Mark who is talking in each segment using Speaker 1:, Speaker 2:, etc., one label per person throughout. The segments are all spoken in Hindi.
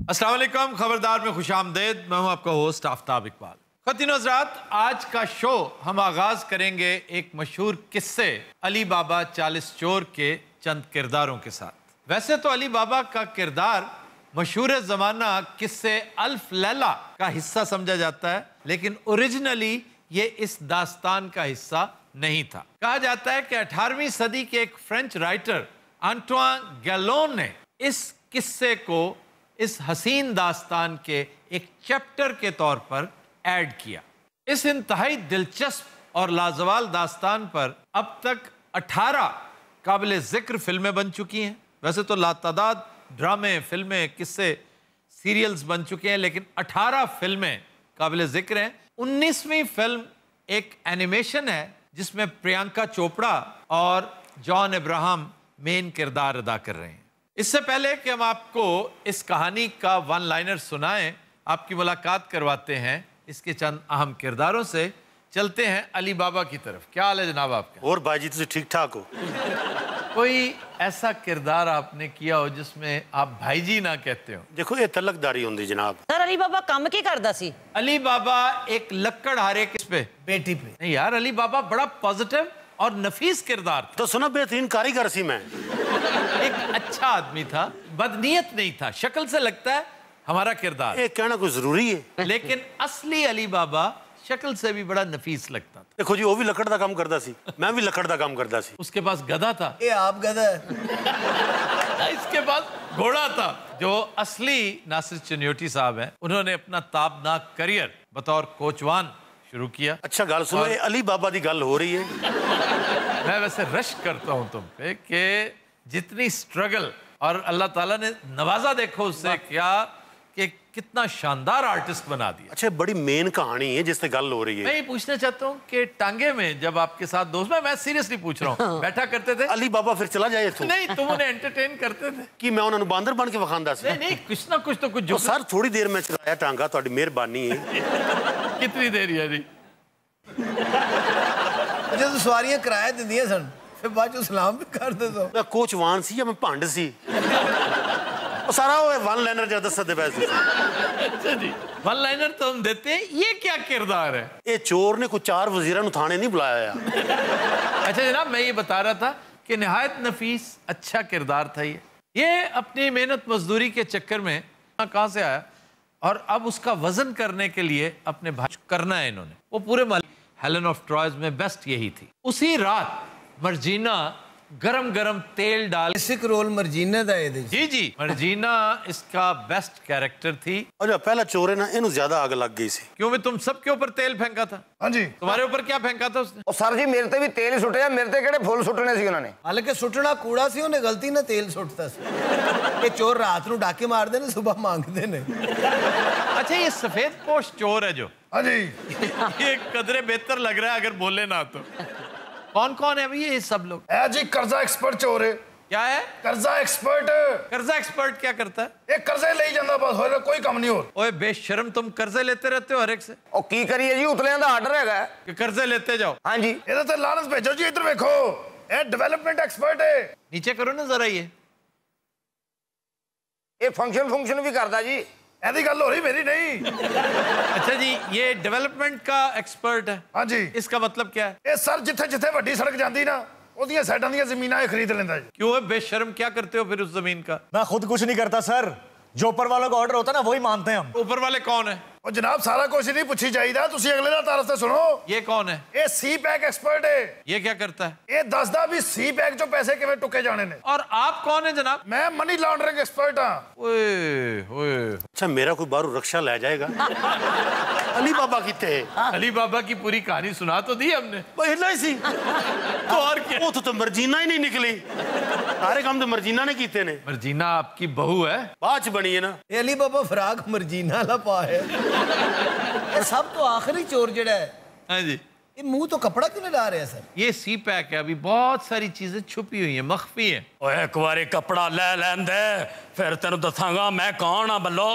Speaker 1: अस्सलाम वालेकुम, खबरदार में खुश आमदेद। मैं हूं आपका होस्ट आफ्ताब इकबाल। ख़वातीन हज़रात, आज का शो हम आगाज़ करेंगे एक मशहूर किस्से अली बाबा 40 चोर के चंद किरदारों के साथ। वैसे तो अली बाबा का किरदार मशहूर ज़माना किस्से अल्फ लैला का हिस्सा समझा जाता है, लेकिन ओरिजिनली ये इस दास्तान का हिस्सा नहीं था। कहा जाता है कि 18वीं सदी के एक फ्रेंच राइटर आंटोइन गैलोन ने इस किस्से को इस हसीन दास्तान के एक चैप्टर के तौर पर ऐड किया। इस इंतहाई दिलचस्प और लाजवाल दास्तान पर अब तक 18 काबिल ज़िक्र फिल्में बन चुकी हैं। वैसे तो लातादाद ड्रामे, फिल्में, किस्से, सीरियल्स बन चुके हैं, लेकिन 18 फिल्में काबिल ज़िक्र हैं। 19वीं फिल्म एक एनिमेशन है जिसमें प्रियंका चोपड़ा और जॉन अब्राहम मेन किरदार अदा कर रहे हैं। इससे पहले कि हम आपको इस कहानी का वन लाइनर सुनाएं, आपकी मुलाकात करवाते हैं इसके चंद अहम किरदारों से। चलते हैं अली बाबा की तरफ। क्या हाल है जनाब आपका?
Speaker 2: और भाई जी ठीक ठाक हो?
Speaker 1: कोई ऐसा किरदार आपने किया हो जिसमें आप भाई जी ना कहते हो?
Speaker 2: देखो ये तलकदारी होंदी जनाब।
Speaker 3: सर अली बाबा काम की करदा सी?
Speaker 1: अली बाबा एक लक्कड़हारे किस पे?
Speaker 4: बेटी पे।
Speaker 1: नहीं यार, अली बाबा बड़ा पॉजिटिव और नफीस किरदार था।
Speaker 2: तो सुनो, बेहतरीन कारीगर सी मैं।
Speaker 1: एक अच्छा आदमी था, बदनीयत नहीं था। शक्ल से लगता है हमारा किरदार।
Speaker 2: ये कहना कोई जरूरी है?
Speaker 1: लेकिन असली अली बाबा शक्ल से भी बड़ा नफीस लगता था।
Speaker 2: देखो जी, वो भी लकड़ का काम करता सी, मैं भी लकड़ का काम करता सी।
Speaker 1: उसके पास गधा था।
Speaker 4: ये आप गधा है।
Speaker 1: इसके पास घोड़ा था। जो असली नासिर चनियोटी साहब हैं, उन्होंने अपना ताबनाक करियर बतौर कोचवान शुरू किया।
Speaker 2: अच्छा गल सुनो, ये अली बाबा की गल हो रही है।
Speaker 1: मैं वैसे रश करता हूं तुम पे कि जितनी स्ट्रगल और अल्लाह ताला ने नवाजा देखो उससे क्या कि कितना शानदार आर्टिस्ट बना दिया।
Speaker 2: अच्छा, बड़ी मेन कहानी है जिससे गल हो रही है।
Speaker 1: मैं ये पूछना चाहता हूँ कि टांगे में जब आपके साथ दोस्त, मैं सीरियसली पूछ रहा हूँ, बैठा करते थे?
Speaker 2: अली बाबा फिर चला जाए तू?
Speaker 1: नहीं, तुम उन्हें एंटरटेन करते थे
Speaker 2: कि मैं उन्होंने बांदर बन के वखांदा सी?
Speaker 1: नहीं, कुछ ना कुछ तो कुछ जो
Speaker 2: सर थोड़ी देर में चलाया टांगा, थोड़ी मेहरबानी है।
Speaker 1: कितनी देर यारी?
Speaker 4: जो सवारियां किराया दिंदियां सन, फिर बाद चो सलाम भी कर दे। तो
Speaker 2: मैं कोचवान सी या मैं भंड सी? सारा वो वन लाइनर जो दस दे पैसे।
Speaker 1: अच्छा जी, वन लाइनर तो हम देते हैं। ये क्या किरदार है?
Speaker 2: ये चोर ने कुछ 4 वजीरां नु थाने नहीं बुलाया।
Speaker 1: अच्छा जनाब, मैं ये बता रहा था कि निहायत नफीस अच्छा किरदार था ये अपनी मेहनत मजदूरी के चक्कर में कहाँ से आया और अब उसका वजन करने के लिए अपने भाई करना है इन्होंने। वो पूरे हेलन ऑफ ट्रॉयज में बेस्ट यही थी। उसी रात मर्जीना गरम गरम तेल डाल,
Speaker 4: बेसिक रोल मर्जीना दा है।
Speaker 1: जी मर्जीना इसका बेस्ट कैरेक्टर थी।
Speaker 2: और जो पहला चोर है ना, इन्हें ज्यादा आग लग गई सी।
Speaker 1: क्यों भी तुम सबके ऊपर तेल फेंका था?
Speaker 4: हाँ जी।
Speaker 1: तुम्हारे ऊपर क्या फेंका था उसने?
Speaker 5: और सर जी मेरे ते भी तेल ही सुटिया, मेरे ते केड़े फुल सुटने सी उन्होंने।
Speaker 4: हालांकि सुटना कूड़ा सी, उन्हें गलती ना तेल सुटता सी। ये चोर रात ਨੂੰ डाके मारते ने, सुबह मांगते ने।
Speaker 1: अच्छा, ये सफेद पोश चोर है जो?
Speaker 4: हाँ जी।
Speaker 1: ये कदरे बेहतर लग रहा है अगर बोले ना तो। कौन कौन है भैया ये सब लोग?
Speaker 4: है जी कर्जा एक्सपर्ट चोर है।
Speaker 1: क्या है?
Speaker 4: कर्जा एक्सपर्ट।
Speaker 1: कर्जा एक्सपर्ट क्या करता है?
Speaker 4: एक कर्जे ले जांदा बस, होर कोई काम नहीं हो।
Speaker 1: ओए बेशर्म, तुम कर्जे लेते रहते हो हर एक से।
Speaker 5: और की करिए जी, उतलियां दा आर्डर हैगा
Speaker 1: कि कर्जे लेते जाओ।
Speaker 5: हाँ जी।
Speaker 4: ਇਹਦਾ ਤੇ ਲਾਰੈਂਸ भेजो जी, इधर देखो, ये डेवलपमेंट एक्सपर्ट है।
Speaker 1: नीचे करो ना जरा ये
Speaker 5: फंक्शन भी करता जी।
Speaker 4: ऐसी गल हो रही मेरी नहीं।
Speaker 1: अच्छा जी, ये डेवलपमेंट का एक्सपर्ट है।
Speaker 4: हाँ जी।
Speaker 1: इसका मतलब क्या है?
Speaker 4: ये सर जिथे जिथे वड्डी सड़क जाती ना, ओदियां साइडां दियां ज़मीनां ये खरीद लेंदा जी।
Speaker 1: क्यों है बेशर्म, क्या करते हो फिर उस जमीन का?
Speaker 6: मैं खुद कुछ नहीं करता सर, जो ऊपर वालों का ऑर्डर होता है ना वही मानते हैं हम।
Speaker 1: ऊपर वाले कौन है?
Speaker 4: और जनाब सारा कुछ नहीं पूछी जाइदा, तुसी अगले दा तारफ से सुनो।
Speaker 1: ये कौन है?
Speaker 4: ये सी पैक एक्सपर्ट है।
Speaker 1: ये क्या करता है?
Speaker 4: ये दसदा भी सी पैक चो पैसे किवें टुके जाने ने।
Speaker 1: और आप कौन है जनाब?
Speaker 4: मैं मनी लॉन्ड्रिंग एक्सपर्ट हां।
Speaker 1: ओए
Speaker 2: अच्छा, मेरा कोई बारू रक्षा ले जाएगा? अली बाबा किथे?
Speaker 1: अली बाबा की पूरी कहानी सुना तो दी हमने।
Speaker 2: पहला ही सी।
Speaker 1: तो और क्या?
Speaker 2: वो तो मर्जीना ही नहीं निकली। सारे काम तो मर्जीना ने कीते ने।
Speaker 1: मर्जीना आपकी बहू है?
Speaker 2: बाद च बनी है ना।
Speaker 4: ये अली बाबा फराक मर्जीना ला पा है। ये सब तो आखिरी चोर जड़ा है।
Speaker 1: हाँ जी।
Speaker 4: ये मुंह तो कपड़ा क्यों ला रहे हैं सर?
Speaker 1: ये सी पैक है, अभी बहुत सारी चीजें छुपी हुई हैं, मख्फी हैं।
Speaker 7: ओए एक बारी कपड़ा ले लेंदे, फिर तेन दसांगा मैं कौन आ बल्लो।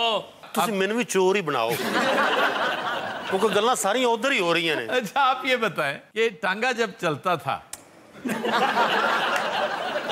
Speaker 2: तुसी मैनू भी चोर ही बनाओ, क्योंकि गल्लां सारी उधर ही हो रही ने।
Speaker 1: अच्छा आप ये बताएं, ये टांगा जब चलता था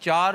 Speaker 1: 4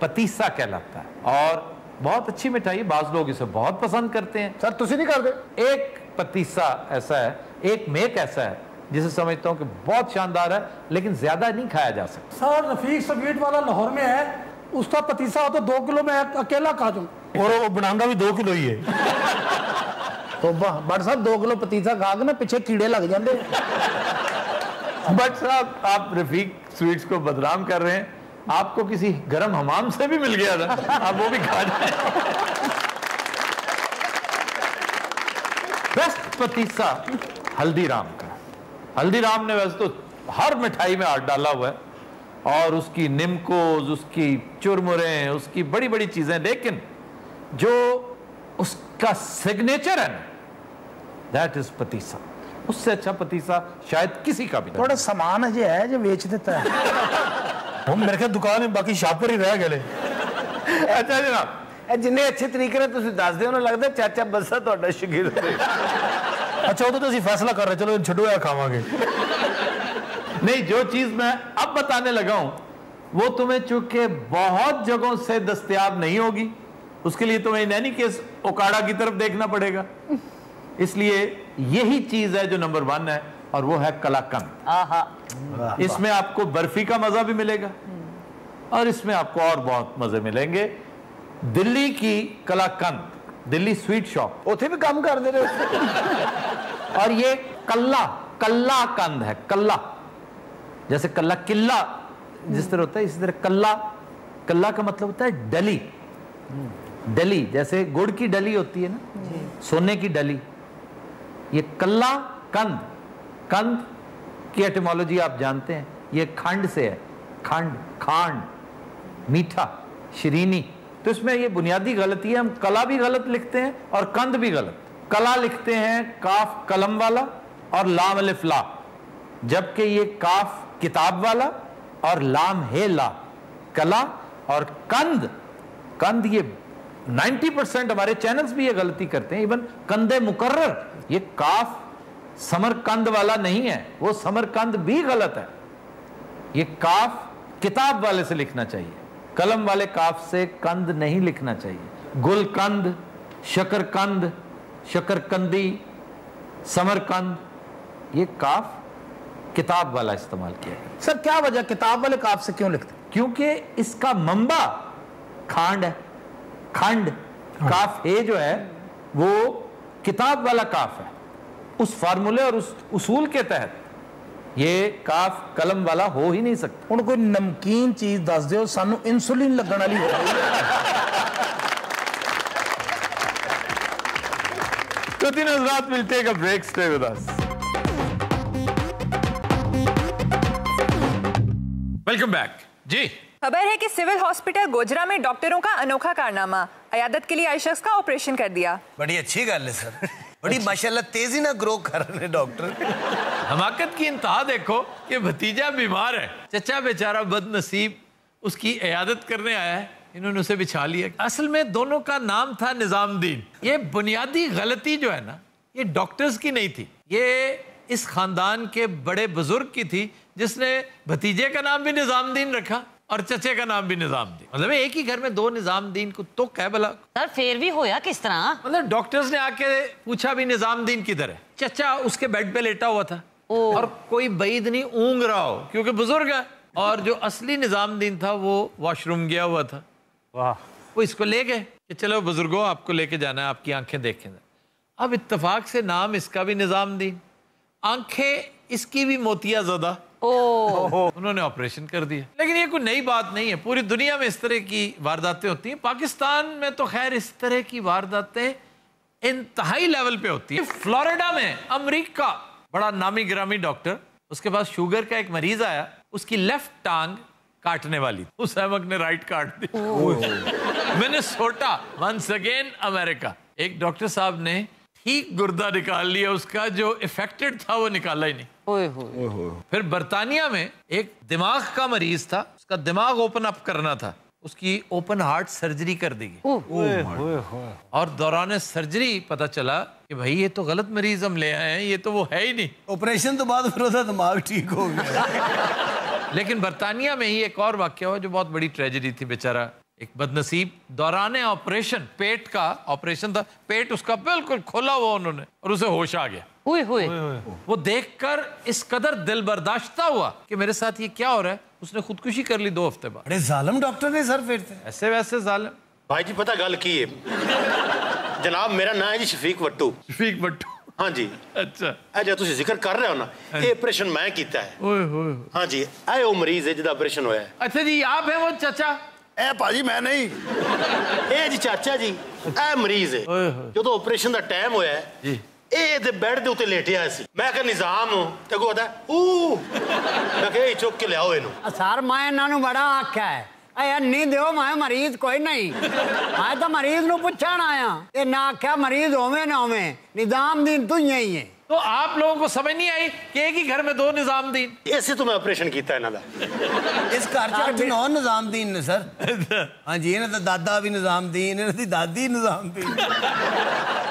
Speaker 1: पतीसा कहलाता है और बहुत अच्छी मिठाई है, बाज लोग इसे बहुत पसंद करते हैं।
Speaker 8: सर तुसी नहीं करते?
Speaker 1: एक पतीसा ऐसा है, एक मेक ऐसा है जिसे समझता हूँ कि बहुत शानदार है लेकिन ज्यादा नहीं खाया जा सकता।
Speaker 6: सर रफीक स्वीट वाला लाहौर में है, उसका पतीसा हो तो 2 किलो मैं अकेला खा जाऊं। और वो बनाऊंगा भी 2 किलो ही है।
Speaker 4: तो बट साहब 2 किलो पतीसा खा के ना पीछे कीड़े लग जाते।
Speaker 1: बट साहब आप रफीक स्वीट्स को बदनाम कर रहे हैं, आपको किसी गर्म हमाम से भी मिल गया था, आप वो भी खा जाए। बेस्ट पतीसा हल्दीराम का। हल्दीराम ने वैसे तो हर मिठाई में हाथ डाला हुआ है और उसकी निमकोज, उसकी चुरमुरे, उसकी बड़ी बड़ी चीजें, लेकिन जो उसका सिग्नेचर है ना, दैट इज पतीसा। उससे अच्छा पतीसा शायद किसी का भी नहीं।
Speaker 4: थोड़ा सामान है जो बेच देता है।
Speaker 6: हम मेरे ख्याल दुकान में बाकी शॉप पर ही रह गए।
Speaker 1: अच्छा जनाब,
Speaker 4: जिन्ने अच्छे तरीके ਨਾਲ ਤੁਸੀਂ ਦੱਸਦੇ ਹੋ ਨਾ ਲੱਗਦਾ ਚਾਚਾ ਬੱਸਾ ਤੁਹਾਡਾ ਸ਼ਗਿਰਦ ਹੈ।
Speaker 6: अच्छा वो तो ਅਸੀਂ फैसला कर रहे, चलो छड़ो या खावांगे।
Speaker 1: नहीं, जो चीज मैं अब बताने लगा हूं वो तुम्हें चूंकि बहुत जगहों से दस्तयाब नहीं होगी, उसके लिए तुम्हें इन एनी केस ओकाड़ा की तरफ देखना पड़ेगा। इसलिए यही चीज है जो नंबर 1 है और वो है कलाकंद। इसमें आपको बर्फी का मजा भी मिलेगा और इसमें आपको और बहुत मजे मिलेंगे। दिल्ली की कलाकंद, दिल्ली स्वीट शॉप,
Speaker 4: ਉੱਥੇ ਵੀ ਕੰਮ ਕਰਦੇ ਰਹੇ।
Speaker 1: और ये कल्ला कंद है। कल्ला जैसे कल्ला किल्ला जिस तरह होता है, इसी तरह कल्ला का मतलब होता है डली। डली जैसे गुड़ की डली होती है ना, सोने की डली। ये कल्ला कंद की एटिमोलॉजी आप जानते हैं, ये खंड से है। खांड, मीठा, शरीनी। तो इसमें ये बुनियादी गलती है, हम कला भी गलत लिखते हैं और कंद भी गलत। कला लिखते हैं काफ कलम वाला और लाम अलिफ ला, जबकि ये काफ किताब वाला और लाम है ला। कला और कंद ये 90% हमारे चैनल्स भी ये गलती करते हैं। इवन कंदे मुकर्रर, ये काफ समरकंद वाला नहीं है, वो समरकंद भी गलत है। ये काफ किताब वाले से लिखना चाहिए, कलम वाले काफ से कंद नहीं लिखना चाहिए। गुलकंद, शकरकंद, शकरकंदी, समरकंद, ये काफ किताब वाला इस्तेमाल किया है।
Speaker 4: सर क्या वजह किताब वाले काफ से क्यों लिखते?
Speaker 1: क्योंकि इसका मंबा खांड है। खंड काफ ए जो है वो किताब वाला काफ है। उस फार्मूले और उस उसूल के तहत ये काफ कलम वाला हो ही नहीं सकता।
Speaker 4: ਹੁਣ ਕੋਈ ਨਮਕੀਨ ਚੀਜ਼ ਦੱਸ ਦਿਓ ਸਾਨੂੰ, ਇਨਸੂਲਿਨ ਲੱਗਣ ਵਾਲੀ ਹੋ ਗਈ ਹੈ।
Speaker 1: तो तीन हज़रात मिलते हैं, break, stay with us. Welcome back जी।
Speaker 9: खबर है कि सिविल हॉस्पिटल गोजरा में डॉक्टरों का अनोखा कारनामा, अयादत के लिए आई शख्स का ऑपरेशन कर दिया।
Speaker 5: बड़ी अच्छी गल है सर, बड़ी माशाल्लाह तेजी ना ग्रो कर रहे डॉक्टर।
Speaker 1: हमाकत की इंतहा देखो कि भतीजा बीमार है, चचा बेचारा बदनसीब उसकी इयादत करने आया है, इन्होंने उसे बिछा लिया। असल में दोनों का नाम था निजामुद्दीन। ये बुनियादी गलती जो है ना, ये डॉक्टर्स की नहीं थी, ये इस खानदान के बड़े बुजुर्ग की थी, जिसने भतीजे का नाम भी निजामुद्दीन रखा और चचे का नाम भी निजामुद्दीन। मतलब एक ही घर में 2 निजामुद्दीन को तो कह भला।
Speaker 3: सर फिर भी होया किस तरह?
Speaker 1: मतलब डॉक्टर्स ने आके पूछा भी निजामुद्दीन किधर है। चचा उसके बेड पे लेटा हुआ था और कोई बैद नहीं ऊँग रहा हो क्योंकि बुजुर्ग है, और जो असली निजामुद्दीन था वो वॉशरूम गया हुआ था। वाह, वो इसको ले गए कि चलो बुजुर्गों आपको लेके जाना है, आपकी आंखें देखें। अब इत्तेफाक से नाम इसका भी निजामुद्दीन, आंखें इसकी भी मोतिया ज़दा। उन्होंने ऑपरेशन कर दिया। लेकिन ये कोई नई बात नहीं है, पूरी दुनिया में इस तरह की वारदातें होती हैं। पाकिस्तान में तो खैर इस तरह की वारदातें इंतहाई लेवल पे होती है। फ्लोरिडा में अमेरिका बड़ा नामी गिरामी डॉक्टर, उसके पास शुगर का एक मरीज आया, उसकी लेफ्ट टांग काटने वाली, उस अहमक ने राइट काट दी। मिनेसोटा, वंस अगेन अमेरिका, एक डॉक्टर साहब ने ठीक गुर्दा निकाल लिया उसका, जो इफेक्टेड था वो निकाला ही नहीं। फिर बर्तानिया में एक दिमाग का मरीज था, उसका दिमाग ओपन अप करना था, उसकी ओपन हार्ट सर्जरी कर दी गई। और दौरान सर्जरी पता चला कि भाई ये तो गलत मरीज हम ले आए हैं, ये तो वो है ही नहीं।
Speaker 5: ऑपरेशन तो बाद फिर उसका दिमाग ठीक हो गया।
Speaker 1: लेकिन बरतानिया में ही एक और वाकया हुआ जो बहुत बड़ी ट्रेजेडी थी बेचारा। एक बदनसीब दौरान ऑपरेशन, पेट का ऑपरेशन था, पेट उसका बिल्कुल खोला हुआ उन्होंने और उसे होश आ गया।
Speaker 3: हुए
Speaker 1: वो देखकर इस कदर दिल बर्दाश्ता हुआ कि मेरे साथ ये क्या हो रहा है, उसने खुदकुशी कर ली 2 हफ्ते बाद।
Speaker 5: बड़े जालिम डॉक्टर ने सर फिर थे।
Speaker 1: ऐसे वैसे जालिम।
Speaker 2: भाई जी पता गल की है जनाब, मेरा नाम है जी शफीक भट्टू।
Speaker 1: शफीक भट्टू,
Speaker 2: हाँ जी।
Speaker 1: अच्छा,
Speaker 2: ਇਹ ਜੋ ਤੁਸੀਂ ਜ਼ਿਕਰ ਕਰ ਰਹੇ ਹੋ ਨਾ, ਇਹ ਆਪਰੇਸ਼ਨ ਮੈਂ ਕੀਤਾ ਹੈ।
Speaker 1: ओए होए।
Speaker 2: हाँ जी, ਇਹ ਉਹ ਮਰੀਜ਼ ਹੈ ਜਿਹਦਾ ਆਪਰੇਸ਼ਨ ਹੋਇਆ ਹੈ।
Speaker 1: अच्छा जी, आप हैं वो चाचा?
Speaker 2: ਇਹ ਭਾਜੀ ਮੈਂ ਨਹੀਂ, ਇਹ ਜੀ ਚਾਚਾ ਜੀ, ਇਹ ਮਰੀਜ਼ ਹੈ।
Speaker 1: ओए होए।
Speaker 2: ਜਦੋਂ ਆਪਰੇਸ਼ਨ ਦਾ ਟਾਈਮ ਹੋਇਆ ਹੈ,
Speaker 1: ਜੀ,
Speaker 2: ਇਹ ਤੇ ਬੈੱਡ ਦੇ ਉੱਤੇ ਲੇਟਿਆ ਸੀ। ਮੈਂ ਕਿਹਾ ਨਿਜ਼ਾਮ ਤੇ ਕੋ ਆਦਾ ਮੈਂ ਕਿਹਾ ਇਹ ਚੁੱਕ ਕੇ ਲਿਆਓ ਇਹਨੂੰ।
Speaker 10: ਸਰ ਮੈਂ ਇਹਨਾਂ ਨੂੰ ਬੜਾ ਆਖਿਆ ਹੈ ਨਹੀਂ ਦਿਓ, ਮੈਂ ਮਰੀਜ਼ ਕੋਈ ਨਹੀਂ, ਮੈਂ ਤਾਂ ਮਰੀਜ਼ ਨੂੰ ਪੁੱਛਣ ਆਇਆ। ਇਹ ਨਾ ਆਖਿਆ ਮਰੀਜ਼ ਹੋਵੇ ਨਾ ਹੋਵੇ, ਨਿਜ਼ਾਮਦੀਨ ਤੂੰ ਹੀ ਹੈ।
Speaker 1: तो आप लोगों को समझ नहीं आई कि एक ही घर में 2 निजामदीन?
Speaker 2: ਇਸੇ ਤੋਂ ਮੈਂ ਆਪਰੇਸ਼ਨ ਕੀਤਾ ਇਹਨਾਂ ਦਾ।
Speaker 5: ਇਸ ਘਰ ਚ 8-9 ਨਿਜ਼ਾਮਦੀਨ ਨੇ ਸਰ। ਹਾਂ ਜੀ, ਇਹਨਾਂ ਦਾ ਦਾਦਾ ਵੀ ਨਿਜ਼ਾਮਦੀਨ, ਇਹਨਾਂ ਦੀ ਦਾਦੀ ਨਿਜ਼ਾਮਦੀਨ।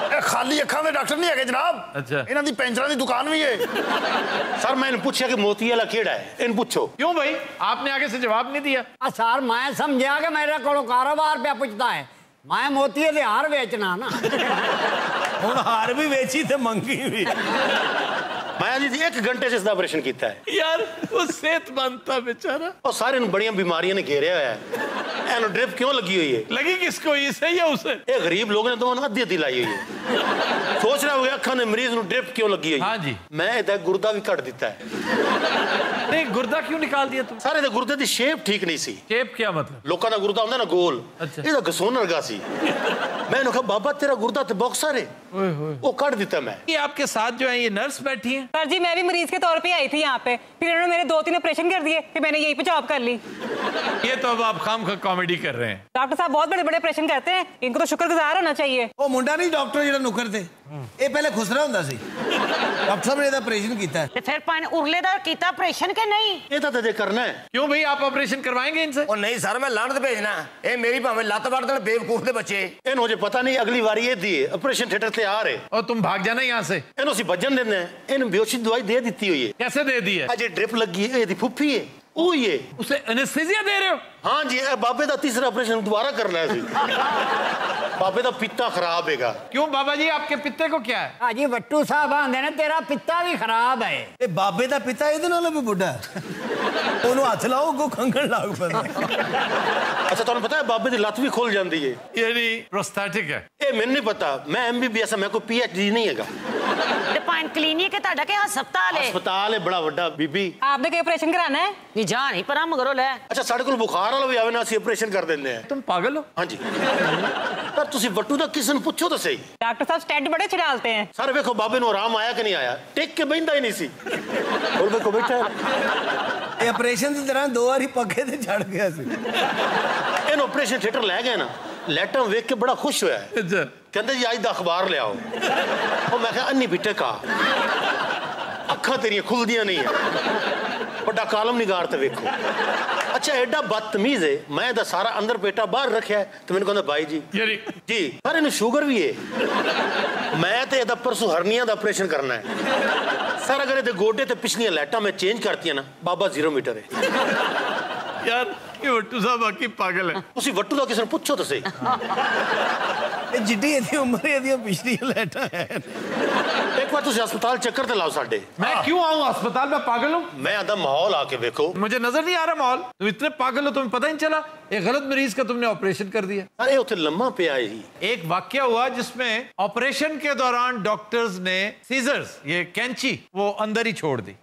Speaker 8: ਇਹ ਖਾਲੀ ਅੱਖਾਂ ਦੇ ਡਾਕਟਰ ਨਹੀਂ ਹੈਗੇ ਜਨਾਬ।
Speaker 1: अच्छा,
Speaker 8: ਇਹਨਾਂ ਦੀ ਪੈਂਚਰਾਂ ਦੀ ਦੁਕਾਨ ਵੀ ਹੈ।
Speaker 2: ਸਰ ਮੈਂ ਇਹਨੂੰ ਪੁੱਛਿਆ ਕਿ ਮੋਤੀ ਵਾਲਾ ਕਿਹੜਾ ਹੈ, ਇਹਨੂੰ ਪੁੱਛੋ।
Speaker 1: क्यों भाई, आपने आगे से जवाब नहीं दिया?
Speaker 10: ਸਰ ਮੈਂ ਸਮਝਿਆ ਕਿ ਮੇਰੇ ਕੋਲੋਂ ਕਾਰੋਬਾਰ ਪਿਆ ਪੁੱਛਦਾ ਹੈ, ਮੈਂ ਮੋਤੀ ਦੇ ਹਾਰ ਵੇਚਣਾ ਨਾ।
Speaker 5: ਹੁਣ ਹਾਰ ਵੀ ਵੇਚੀ ਤੇ ਮੰਗੀ ਵੀ।
Speaker 2: ਮੈਂ ਜੀ 1 ਘੰਟੇ 'ਚ ਇਸ ਦਾ ਆਪਰੇਸ਼ਨ ਕੀਤਾ ਹੈ।
Speaker 1: यार वो सेहतमंद था बेचारा।
Speaker 2: ਉਹ ਸਾਰੇ ਨੂੰ ਬੜੀਆਂ ਬਿਮਾਰੀਆਂ ਨੇ ਘੇਰਿਆ ਹੋਇਆ ਹੈ। ਇਹਨੂੰ ਡ੍ਰਿਪ ਕਿਉਂ ਲੱਗੀ ਹੋਈ ਹੈ?
Speaker 1: लगी किसको, इसे या उसे?
Speaker 2: ਇਹ ਗਰੀਬ ਲੋਕ ਨੇ ਦੋਵਾਂ ਨੂੰ ਅੱਧੀ ਅੱਧੀ ਲਾਈ ਹੋਈ ਹੈ। ਸੋਚ ਰਿਹਾ ਹੋਗਾ ਅੱਖਾਂ ਦੇ ਮਰੀਜ਼ ਨੂੰ ਡ੍ਰਿਪ ਕਿਉਂ ਲੱਗੀ ਹੋਈ ਹੈ?
Speaker 1: हाँ जी।
Speaker 2: ਮੈਂ ਇਹਦਾ ਗੁਰਦਾ ਵੀ ਕੱਟ ਦਿੱਤਾ ਹੈ।
Speaker 1: नहीं, गुर्दा क्यों निकाल दिया तुम?
Speaker 2: ਸਾਰੇ ਦੇ ਗੁਰਦੇ ਦੀ ਸ਼ੇਪ ਠੀਕ ਨਹੀਂ ਸੀ।
Speaker 1: शेप क्या मतलब?
Speaker 2: ਲੋਕਾਂ ਦਾ ਗੁਰਦਾ ਹੁੰਦਾ ਨਾ ਗੋਲ,
Speaker 1: ਅੱਛਾ।
Speaker 2: ਇਹਦਾ ਗਸੋਨ ਵਰਗਾ ਸੀ। ਮੈਂ ਇਹਨੂੰ ਕਿਹਾ ਬਾਬਾ ਤੇਰਾ ਗੁਰਦਾ ਤੇ ਬਾਕਸਰ ਹੈ, ਉਹ ਕੱਢ ਦਿੱਤਾ ਮੈਂ।
Speaker 1: ये आपके साथ जो है ये नर्स बैठी हैं?
Speaker 9: सर जी मैं भी मरीज के तौर पे आई थी यहाँ पे, फिर इन्होंने मेरे 2-3 ऑपरेशन कर दिए, फिर मैंने यहीं पे जॉब कर ली।
Speaker 1: ये तो अब आप खाम खा कॉमेडी कर रहे हैं।
Speaker 9: डॉक्टर साहब बहुत बड़े बड़े ऑपरेशन करते हैं, इनको तो शुक्रगुजार होना चाहिए।
Speaker 5: ਉਹ ਮੁੰਡਾ ਨਹੀਂ ਡਾਕਟਰ ਜਿਹੜਾ ਨੁਕਰ ਤੇ, ਇਹ ਪਹਿਲੇ ਖੁਸਰਾ ਹੁੰਦਾ ਸੀ। ਡਾਕਟਰ ਸਾਹਿਬ ਨੇ ਇਹਦਾ ਆਪਰੇਸ਼ਨ ਕੀਤਾ।
Speaker 3: ਤੇ ਫਿਰ ਪਾਣ ਉਰਲੇ ਦਾ ਕੀਤਾ ਆਪਰੇਸ਼ਨ ਕਿ ਨਹੀਂ?
Speaker 2: ਇਹ ਤਾਂ ਤੇ ਕਰਨਾ ਹੈ।
Speaker 1: क्यों भाई, आप ऑपरेशन करवाएंगे इनसे?
Speaker 5: ਉਹ ਨਹੀਂ ਸਰ, ਮੈਂ ਲਾਣਤ ਭੇਜਣਾ। ਇਹ ਮੇਰੀ ਭਾਵੇਂ ਲੱਤ ਵੜ ਦੇਣ ਬੇਵਕੂਫ ਦੇ ਬੱਚੇ।
Speaker 2: ਇਹਨੂੰ ਜੇ ਪਤਾ ਨਹੀਂ ਅਗਲੀ ਵਾਰੀ ਇਹ ਦੀ ਆਪਰੇਸ਼ਨ ਥੀਏਟਰ ਤੇ ਆ ਰਹੇ,
Speaker 1: और तुम भाग जाना यहाँ से।
Speaker 2: ਇਹਨੂੰ ਅਸੀਂ ਭੱਜਣ ਦਿੰਦੇ ਹਾਂ। ਇਹਨੂੰ ਬੇਹੋਸ਼ੀ ਦੀ ਦਵਾਈ ਦੇ ਦਿੱਤੀ ਹੋਈ ਹੈ।
Speaker 1: कैसे दे दी है?
Speaker 2: ਅਜੇ ਡ੍ਰਿਪ ਲੱਗੀ ਹੈ, ਇਹਦੀ ਫੁੱਫੀ ਹੈ, ਉਹ ਹੀ ਹੈ।
Speaker 1: उसे एनेस्थीसिया दे रहे हो?
Speaker 2: हाँ जी, ਇਹ ਬਾਬੇ ਦਾ ਤੀਸਰਾ ਆਪਰੇਸ਼ਨ ਦੁਬਾਰਾ ਕਰਨਾ ਹੈ ਸੀ। ਬਾਬੇ ਦਾ ਪਿੱਤਾ ਖਰਾਬ ਹੈਗਾ।
Speaker 1: क्यों बाबा जी, आपके पित्ते को क्या है?
Speaker 10: ਹਾਜੀ ਵੱਟੂ ਸਾਹਿਬ ਆਂਦੇ ਨੇ ਤੇਰਾ ਪਿੱਤਾ ਵੀ ਖਰਾਬ ਹੈ।
Speaker 5: ਇਹ ਬਾਬੇ ਦਾ ਪਿਤਾ ਇਹਦੇ ਨਾਲੋਂ ਵੀ ਬੁੱਢਾ। ਉਹਨੂੰ ਹੱਥ ਲਾਓ ਅੱਗੋਂ ਖੰਗਣ ਲੱਗ ਪੈਂਦਾ।
Speaker 2: ਅੱਛਾ ਤੁਹਾਨੂੰ ਪਤਾ ਹੈ ਬਾਬੇ ਦੀ ਲੱਤ ਵੀ ਖੁੱਲ ਜਾਂਦੀ ਹੈ।
Speaker 1: यानी प्रोस्थेटिक है?
Speaker 2: ਇਹ ਮੈਨੂੰ ਨਹੀਂ ਪਤਾ, ਮੈਂ MBBS ਮੈਂ ਕੋਈ PhD ਨਹੀਂ ਹੈਗਾ।
Speaker 3: ਤੇ ਪਾਣ ਕਲੀਨਿਕ ਹੈ ਤੁਹਾਡਾ ਕਿ ਹਸਪਤਾਲ ਹੈ?
Speaker 2: ਹਸਪਤਾਲ ਹੈ ਬੜਾ ਵੱਡਾ ਬੀਬੀ।
Speaker 9: आपने कोई ऑपरेशन कराना है?
Speaker 3: ਨਹੀਂ ਜਾ ਨਹੀਂ ਪਰਾਂ ਮਗਰੋਂ ਲੈ।
Speaker 2: ਅੱਛਾ ਸਾਡੇ ਕੋਲ ਬੁਖਾਰ ਵਾਲਾ ਵੀ ਆਵੇ ਨਾ, ਅਸੀਂ ਆਪਰੇਸ਼ਨ ਕਰ ਦਿੰਦੇ ਹਾਂ।
Speaker 1: तुम पागल हो?
Speaker 2: ਹਾਂਜੀ ਪਰ ਤੁਸੀਂ ਵੱਟੂ ਦਾ ਕਿਸੇ ਨੂੰ ਪੁੱਛੋ ਤਾਂ ਸਹੀ।
Speaker 9: डॉक्टर साहब स्टेंट बड़े अच्छे डालते हैं।
Speaker 2: ਸਾਰੇ ਵੇਖੋ ਬਾਬੇ ਨੂੰ ਆਰਾਮ ਆਇਆ ਕਿ ਨਹੀਂ ਆਇਆ, ਟਿਕ ਕੇ ਬਹਿੰਦਾ ਹੀ ਨਹੀਂ ਸੀ। ਹੋਰ ਵੇਖੋ ਬੈਠਾ
Speaker 5: ਇਹ ਆਪਰੇਸ਼ਨ ਦੀ ਤਰ੍ਹਾਂ 2 ਵਾਰੀ ਪੱਖੇ ਤੇ ਚੜ ਗਿਆ ਸੀ।
Speaker 2: ਇਹਨੂੰ ਆਪਰੇਸ਼ਨ ਥੀਏਟਰ ਲੈ ਗਏ ਨਾ, ਲੈਟਾਂ ਵੇਖ ਕੇ ਬੜਾ ਖੁਸ਼ ਹੋਇਆ।
Speaker 1: अच्छा,
Speaker 2: ਕਹਿੰਦੇ ਜੀ ਅੱਜ ਦਾ ਅਖਬਾਰ ਲਿਆਓ। ਉਹ ਮੈਂ ਕਿਹਾ ਅੰਨੀ ਬਿੱਟੇ ਕਾ ਅੱਖਾਂ ਤੇਰੀਆਂ ਖੁੱਲਦੀਆਂ ਨਹੀਂ ਹੈ, ਵੱਡਾ ਕਾਲਮ ਨਿਗਾਰ ਤੇ ਵੇਖੋ। ਅੱਛਾ ਐਡਾ ਬਦਤਮੀਜ਼ ਹੈ, ਮੈਂ ਇਹਦਾ ਸਾਰਾ ਅੰਦਰ ਪੇਟਾ ਬਾਹਰ ਰੱਖਿਆ ਤੇ ਮੈਨੂੰ ਕਹਿੰਦਾ ਬਾਈ ਜੀ
Speaker 1: यानी
Speaker 2: ਜੀ ਪਰ ਇਹਨੂੰ ਸ਼ੂਗਰ ਵੀ ਹੈ। ਮੈਂ ਤੇ ਇਹਦਾ ਪਰਸੋਂ ਹਰਨੀਆਂ ਦਾ ਆਪਰੇਸ਼ਨ ਕਰਨਾ ਹੈ। ਸਰ ਅਗਰ ਇਹਦੇ ਗੋਡੇ ਤੇ ਪਿਛਲੀਆਂ ਲਾਈਟਾਂ ਮੈਂ ਚੇਂਜ ਕਰਤੀਆਂ ਨਾ, ਬਾਬਾ 0 ਮੀਟਰ ਹੈ।
Speaker 1: यार ये वट्टू साहब बाकी पागल है।
Speaker 2: ਤੁਸੀਂ ਵੱਟੂ ਦਾ ਕਿਸੇ ਨੂੰ ਪੁੱਛੋ ਤਾਂ ਸਹੀ।
Speaker 5: ਇਹ ਜਿੱਡੀ ਇਹਦੀ ਉਮਰ ਇਹਦੀਆਂ ਪਿਛਲੀਆਂ ਲਾਈਟਾਂ ਹੈ।
Speaker 2: ਇੱਕ ਵਾਰ ਤੁਸੀਂ ਹਸਪਤਾਲ ਚੱਕਰ ਤੇ ਲਾਓ ਸਾਡੇ।
Speaker 1: मैं क्यों आऊँ अस्पताल में? पागल हूँ?
Speaker 2: ਮੈਂ ਆਂਦਾ ਮਾਹੌਲ ਆ ਕੇ ਵੇਖੋ।
Speaker 1: मुझे नजर नहीं आ रहा माहौल। तुम इतने पागल हो, तुम्हें पता ही नहीं चला? एक गलत मरीज का तुमने ऑपरेशन कर दिया।
Speaker 2: अरे ਉੱਥੇ ਲੰਮਾ ਪਿਆ ਹੀ।
Speaker 1: एक वाक्य हुआ जिसमें ऑपरेशन के दौरान डॉक्टर्स ने सीजर्स, ये कैंची, वो अंदर ही छोड़ दी।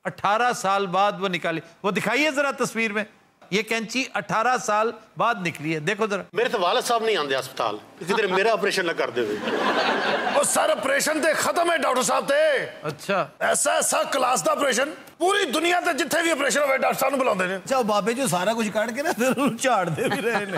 Speaker 1: 18 साल बाद वो निकाली। वो दिखाइए जरा तस्वीर में, ये कैंची 18 साल बाद निकली है, देखो जरा।
Speaker 2: ਮੇਰੇ ਤਾਂ ਵਾਲਦ ਸਾਹਿਬ ਨਹੀਂ ਆਉਂਦੇ ਹਸਪਤਾਲ, ਕਿਧਰੇ ਮੇਰਾ ਆਪਰੇਸ਼ਨ ਨਾ ਕਰ ਦੇਵੇ।
Speaker 8: ਉਹ ਸਰ ਆਪਰੇਸ਼ਨ ਤੇ ਖਤਮ ਹੈ ਡਾਕਟਰ ਸਾਹਿਬ ਤੇ।
Speaker 1: अच्छा,
Speaker 8: ਐਸਾ ਕਲਾਸ ਦਾ ਆਪਰੇਸ਼ਨ ਪੂਰੀ ਦੁਨੀਆ ਤੇ ਜਿੱਥੇ ਵੀ ਆਪਰੇਸ਼ਨ ਹੋਵੇ ਡਾਕਟਰ ਸਾਹਿਬ ਨੂੰ ਬੁਲਾਉਂਦੇ ਨੇ।
Speaker 5: ਅੱਛਾ, ਉਹ ਬਾਬੇ ਜੋ ਸਾਰਾ ਕੁਝ ਕੱਢ ਕੇ ਨਾ ਫਿਰ ਉਹਨੂੰ ਝਾੜਦੇ ਵੀ ਰਹੇ ਨੇ।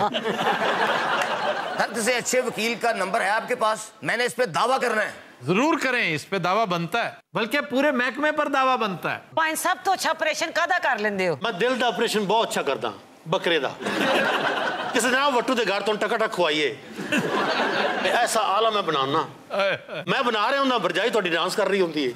Speaker 5: हर किसी अच्छे वकील का नंबर है आपके पास? मैंने इस पे दावा करना है।
Speaker 1: जरूर करें, इस पे दावा बनता है, बल्कि पूरे महकमे पर दावा बनता है।
Speaker 3: ਪਾਣ ਸਭ ਤੋਂ ਅੱਛਾ ਆਪਰੇਸ਼ਨ ਕਾਹਦਾ ਕਰ ਲੈਂਦੇ ਹੋ?
Speaker 2: ਮੈਂ ਦਿਲ ਦਾ ਆਪਰੇਸ਼ਨ ਬਹੁਤ ਅੱਛਾ ਕਰਦਾ, ਬੱਕਰੇ ਦਾ। ਕਿਸੇ ਜਨਾਬ ਵੱਟੂ ਦੇ ਘਰ ਤੋਂ ਟਕਾ ਟਕ ਖਵਾਈਏ, ਐਸਾ ਆਲਾ ਮੈਂ ਬਣਾਉਣਾ। ਮੈਂ ਬਣਾ ਰਿਹਾ ਹੁੰਦਾ, ਭਰਜਾਈ ਤੁਹਾਡੀ ਡਾਂਸ ਕਰ ਰਹੀ ਹੁੰਦੀ ਹੈ।